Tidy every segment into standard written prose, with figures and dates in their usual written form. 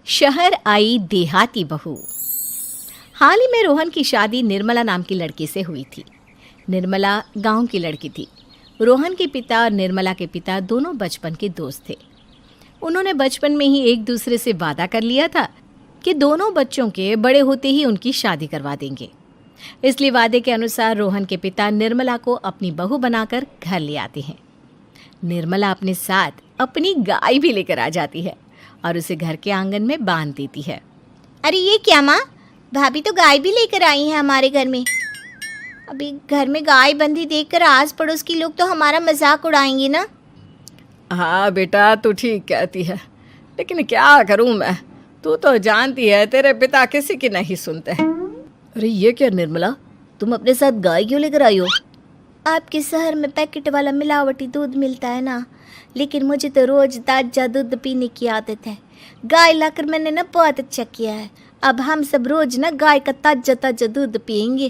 शहर आई देहाती बहू। हाल ही में रोहन की शादी निर्मला नाम की लड़की से हुई थी। निर्मला गांव की लड़की थी। रोहन के पिता और निर्मला के पिता दोनों बचपन के दोस्त थे। उन्होंने बचपन में ही एक दूसरे से वादा कर लिया था कि दोनों बच्चों के बड़े होते ही उनकी शादी करवा देंगे। इसलिए वादे के अनुसार रोहन के पिता निर्मला को अपनी बहू बनाकर घर ले आते हैं। निर्मला अपने साथ अपनी गाय भी लेकर आ जाती है और उसे घर के आंगन में बांध देती है। अरे ये क्या माँ, भाभी तो गाय भी लेकर आई हैं हमारे घर में। अभी घर में गाय बंधी देखकर आस पड़ोस के लोग तो हमारा मजाक उड़ाएंगे ना। हाँ बेटा, तू ठीक कहती है, लेकिन क्या करूँ मैं, तू तो जानती है तेरे पिता किसी की नहीं सुनते। अरे ये क्या निर्मला, तुम अपने साथ गाय क्यों लेकर आई हो? आपके शहर में पैकेट वाला मिलावटी दूध मिलता है ना, लेकिन मुझे तो रोज ताजा दूध पीने की आदत है। गाय लाकर मैंने ना बहुत अच्छा किया है। अब हम सब रोज ना गाय का ताजा ताजा दूध पियेंगे।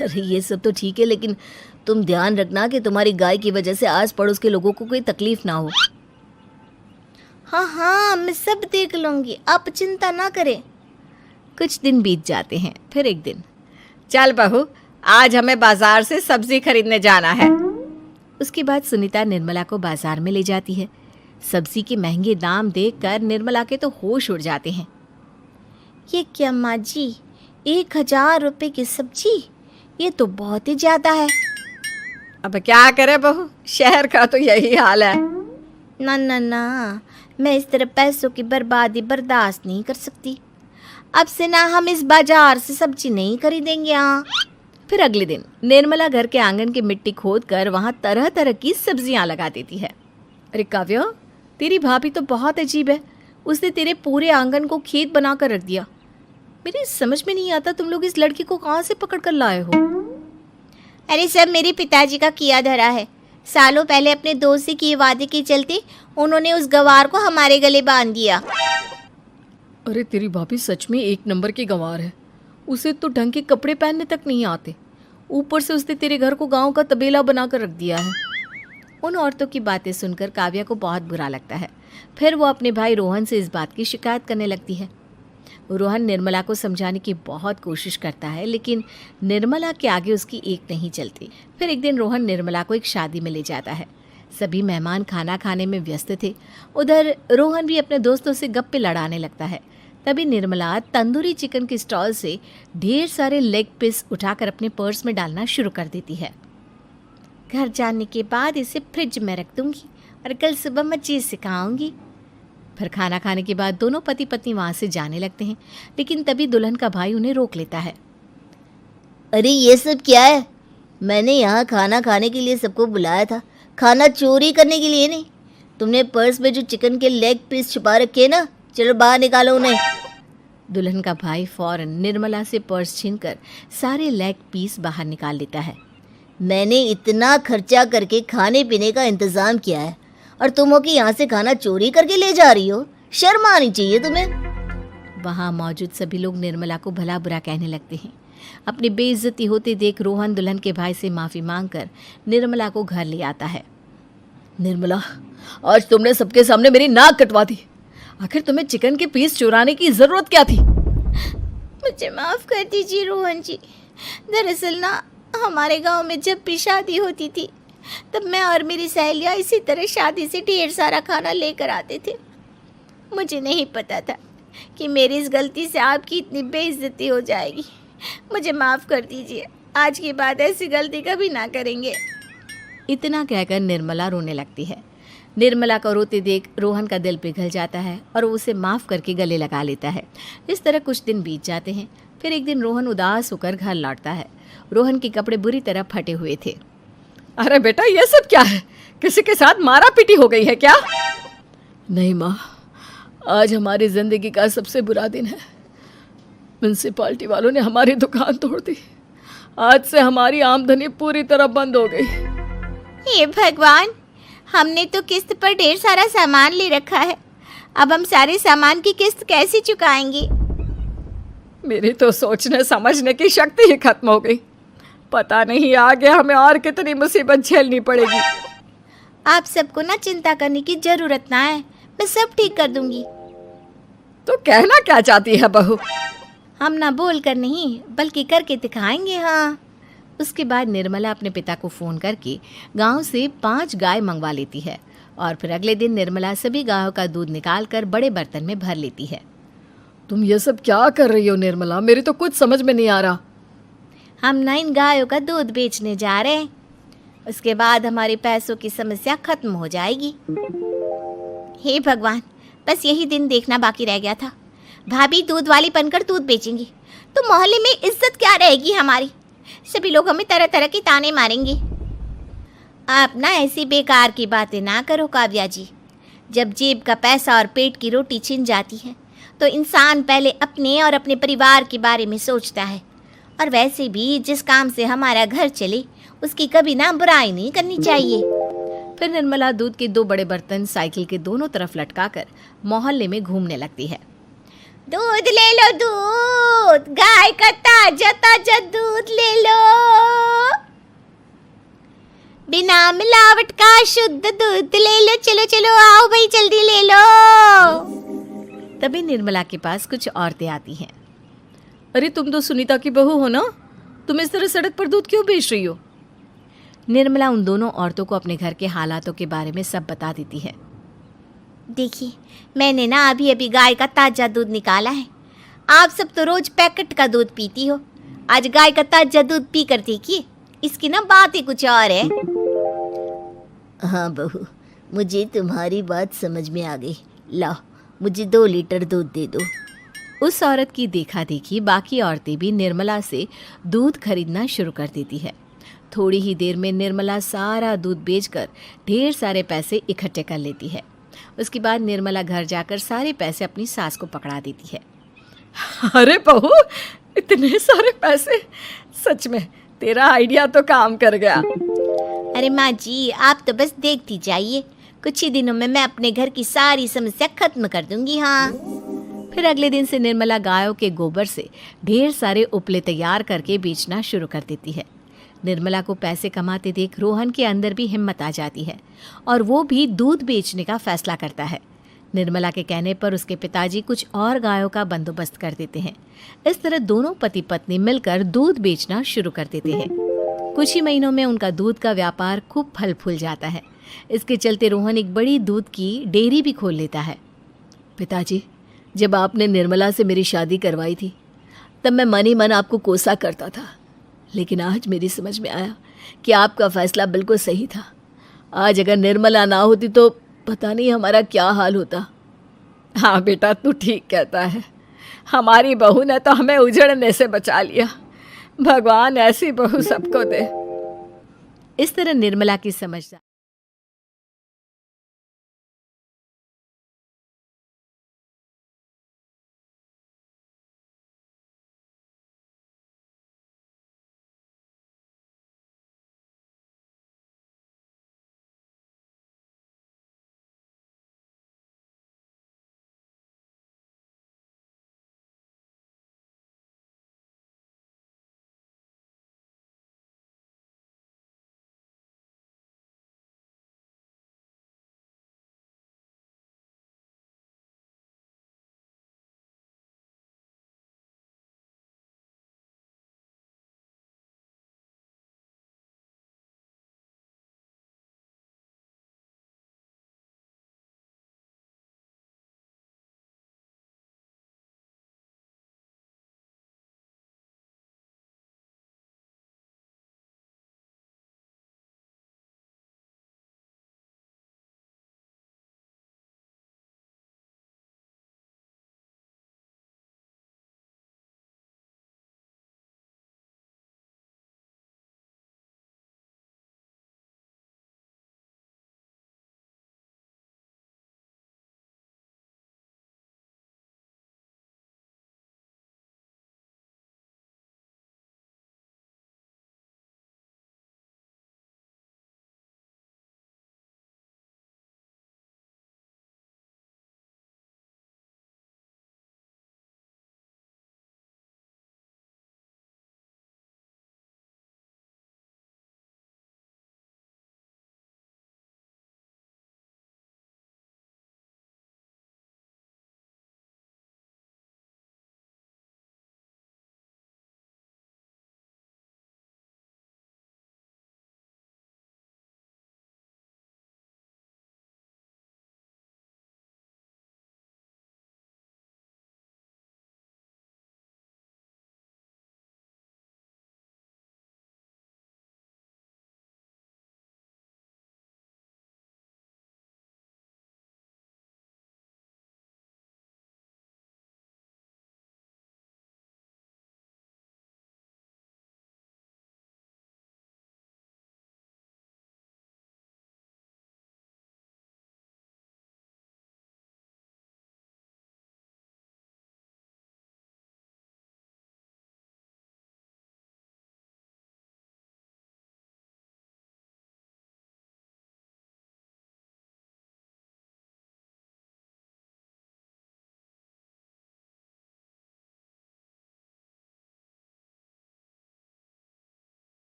अरे ये सब तो ठीक है, लेकिन तुम ध्यान रखना कि तुम्हारी गाय की वजह से आस पड़ोस के लोगों को कोई तकलीफ ना हो। हाँ हाँ, मैं सब देख लूँगी, आप चिंता ना करें। कुछ दिन बीत जाते हैं। फिर एक दिन, चल बहू, आज हमें बाजार से सब्जी खरीदने जाना है। उसके बाद सुनीता निर्मला को बाजार में ले जाती है। सब्जी के महंगे दाम देखकर निर्मला के तो होश उड़ जाते हैं। ये क्या माँ जी, 1000 रुपये की सब्जी, ये तो बहुत ही ज़्यादा है। अब क्या करे बहू, शहर का तो यही हाल है। ना ना ना, मैं इस तरह पैसों की बर्बादी बर्दाश्त नहीं कर सकती। अब से ना हम इस बाजार से सब्जी नहीं खरीदेंगे। हाँ। फिर अगले दिन निर्मला घर के आंगन की मिट्टी खोद कर वहाँ तरह तरह की सब्जियाँ लगा देती है। अरे काव्या, तेरी भाभी तो बहुत अजीब है। उसने तेरे पूरे आंगन को खेत बना कर रख दिया। मेरी समझ में नहीं आता, तुम लोग इस लड़की को कहाँ से पकड़ कर लाए हो? अरे सब मेरे पिताजी का किया धरा है। सालों पहले अपने दोस्त से किए वादे के चलते उन्होंने उस गवार को हमारे गले बांध दिया। अरे तेरी भाभी सच में एक नंबर की गंवार है। उसे तो ढंग के कपड़े पहनने तक नहीं आते, ऊपर से उसने तेरे घर को गांव का तबेला बनाकर रख दिया है। उन औरतों की बातें सुनकर काव्या को बहुत बुरा लगता है। फिर वो अपने भाई रोहन से इस बात की शिकायत करने लगती है। रोहन निर्मला को समझाने की बहुत कोशिश करता है, लेकिन निर्मला के आगे उसकी एक नहीं चलती। फिर एक दिन रोहन निर्मला को एक शादी में ले जाता है। सभी मेहमान खाना खाने में व्यस्त थे। उधर रोहन भी अपने दोस्तों से गप्पे लड़ाने लगता है। तभी निर्मला तंदूरी चिकन के स्टॉल से ढेर सारे लेग पीस उठाकर अपने पर्स में डालना शुरू कर देती है। घर जाने के बाद इसे फ्रिज में रख दूंगी और कल सुबह मैं चीज़ सिखाऊंगी। फिर खाना खाने के बाद दोनों पति पत्नी वहाँ से जाने लगते हैं, लेकिन तभी दुल्हन का भाई उन्हें रोक लेता है। अरे ये सब क्या है? मैंने यहाँ खाना खाने के लिए सबको बुलाया था, खाना चोरी करने के लिए नहीं। तुमने पर्स में जो चिकन के लेग पीस छुपा रखे ना, चलो बाहर निकालो उन्हें। दुल्हन का भाई फौरन निर्मला से पर्स छीनकर सारे लेग पीस बाहर निकाल लेता है। मैंने इतना खर्चा करके खाने पीने का इंतजाम किया है और तुम हो कि यहाँ से खाना चोरी करके ले जा रही हो? शर्म आनी चाहिए तुम्हें। वहाँ मौजूद सभी लोग निर्मला को भला बुरा कहने लगते हैं। अपनी बेइज्जती होते देख रोहन दुल्हन के भाई से माफ़ी मांगकर निर्मला को घर ले आता है। निर्मला, आज तुमने सबके सामने मेरी नाक कटवा दी। आखिर तुम्हें चिकन के पीस चुराने की ज़रूरत क्या थी? मुझे माफ़ कर दीजिए रोहन जी। दरअसल ना, हमारे गांव में जब भी शादी होती थी तब मैं और मेरी सहेलियाँ इसी तरह शादी से ढेर सारा खाना लेकर आते थे। मुझे नहीं पता था कि मेरी इस गलती से आपकी इतनी बेइज्जती हो जाएगी। मुझे माफ़ कर दीजिए, आज के बाद ऐसी गलती कभी ना करेंगे। इतना कहकर निर्मला रोने लगती है। निर्मला को रोते देख रोहन का दिल पिघल जाता है और वो उसे माफ़ करके गले लगा लेता है। इस तरह कुछ दिन बीत जाते हैं। फिर एक दिन रोहन उदास होकर घर लौटता है। रोहन के कपड़े बुरी तरह फटे हुए थे। अरे बेटा, ये सब क्या है? किसी के साथ मारा पीटी हो गई है क्या? नहीं माँ, आज हमारी ज़िंदगी का सबसे बुरा दिन है। म्यूनसिपालिटी वालों ने हमारी दुकान तोड़ दी। आज से हमारी आमदनी पूरी तरह बंद हो गई। हे भगवान, हमने तो किस्त पर ढेर सारा सामान ले रखा है। अब हम सारे सामान की किस्त कैसे चुकाएंगे? मेरी तो सोचने समझने की शक्ति ही खत्म हो गई। पता नहीं आगे हमें और कितनी मुसीबत झेलनी पड़ेगी। आप सबको ना चिंता करने की ज़रूरत ना है, मैं सब ठीक कर दूंगी। तो कहना क्या चाहती है बहू? हम ना बोल कर नहीं बल्कि करके दिखाएंगे। हाँ। उसके बाद निर्मला अपने पिता को फ़ोन करके गांव से 5 गाय मंगवा लेती है और फिर अगले दिन निर्मला सभी गायों का दूध निकाल कर बड़े बर्तन में भर लेती है। तुम ये सब क्या कर रही हो निर्मला? मेरी तो कुछ समझ में नहीं आ रहा। हम ना इन गायों का दूध बेचने जा रहे हैं। उसके बाद हमारे पैसों की समस्या खत्म हो जाएगी। हे भगवान, बस यही दिन देखना बाकी रह गया था। भाभी दूध वाली बनकर दूध बेचेंगी तो मोहल्ले में इज्जत क्या रहेगी हमारी? सभी लोग हमें तरह तरह के ताने मारेंगे। आप ना ऐसी बेकार की बातें ना करो काव्या जी। जब जेब का पैसा और पेट की रोटी छिन जाती है तो इंसान पहले अपने और अपने परिवार के बारे में सोचता है। और वैसे भी जिस काम से हमारा घर चले उसकी कभी ना बुराई नहीं करनी चाहिए। फिर निर्मला दूध के 2 बड़े बर्तन साइकिल के दोनों तरफ लटकाकर मोहल्ले में घूमने लगती है। दूध ले लो, दूध, गाय का ताजा ताजा दूध ले लो, बिना मिलावट का शुद्ध दूध ले लो। चलो चलो आओ भाई, जल्दी ले लो। तभी निर्मला के पास कुछ औरतें आती हैं। अरे तुम तो सुनीता की बहू हो ना? तुम इस तरह सड़क पर दूध क्यों बेच रही हो? निर्मला उन दोनों औरतों को अपने घर के हालातों के बारे में सब बता देती है। देखिए, मैंने ना अभी अभी गाय का ताजा दूध निकाला है। आप सब तो रोज पैकेट का दूध पीती हो, आज गाय का ताजा दूध पी कर देखिए, इसकी ना बात ही कुछ और है। हाँ बहू, मुझे तुम्हारी बात समझ में आ गई। लाओ, मुझे 2 लीटर दूध दे दो। उस औरत की देखा देखी बाकी औरतें भी निर्मला से दूध खरीदना शुरू कर देती है। थोड़ी ही देर में निर्मला सारा दूध बेचकर ढेर सारे पैसे इकट्ठे कर लेती है। उसके बाद निर्मला घर जाकर सारे पैसे अपनी सास को पकड़ा देती है। अरे बहू, इतने सारे पैसे! सच में तेरा आइडिया तो काम कर गया। अरे माँ जी, आप तो बस देखती जाइए, कुछ ही दिनों में मैं अपने घर की सारी समस्या खत्म कर दूंगी। हाँ। फिर अगले दिन से निर्मला गायों के गोबर से ढेर सारे उपले तैयार करके बेचना शुरू कर देती है। निर्मला को पैसे कमाते देख रोहन के अंदर भी हिम्मत आ जाती है और वो भी दूध बेचने का फैसला करता है। निर्मला के कहने पर उसके पिताजी कुछ और गायों का बंदोबस्त कर देते हैं। इस तरह दोनों पति पत्नी मिलकर दूध बेचना शुरू कर देते हैं। कुछ ही महीनों में उनका दूध का व्यापार खूब फल फूल जाता है। इसके चलते रोहन एक बड़ी दूध की डेयरी भी खोल लेता है। पिताजी, जब आपने निर्मला से मेरी शादी करवाई थी तब मैं मन ही मन आपको कोसा करता था, लेकिन आज मेरी समझ में आया कि आपका फैसला बिल्कुल सही था। आज अगर निर्मला ना होती तो पता नहीं हमारा क्या हाल होता। हाँ बेटा, तू ठीक कहता है। हमारी बहू ने तो हमें उजड़ने से बचा लिया। भगवान ऐसी बहू सबको दे। इस तरह निर्मला की समझदारी